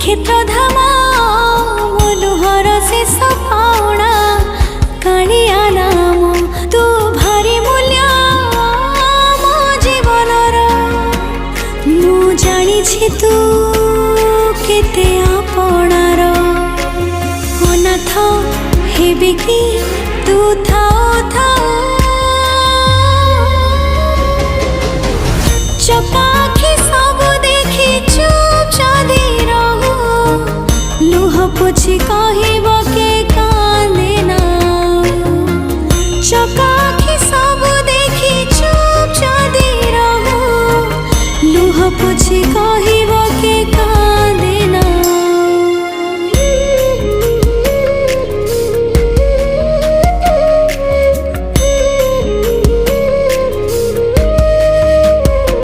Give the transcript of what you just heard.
श्रीक्षेत्र धाम मोलुहर शेष पाउणा कालिया नाम तू भारी मूल्य मो जीवनर मु जानी तू केते आपणार अनाथ हेबे कि तू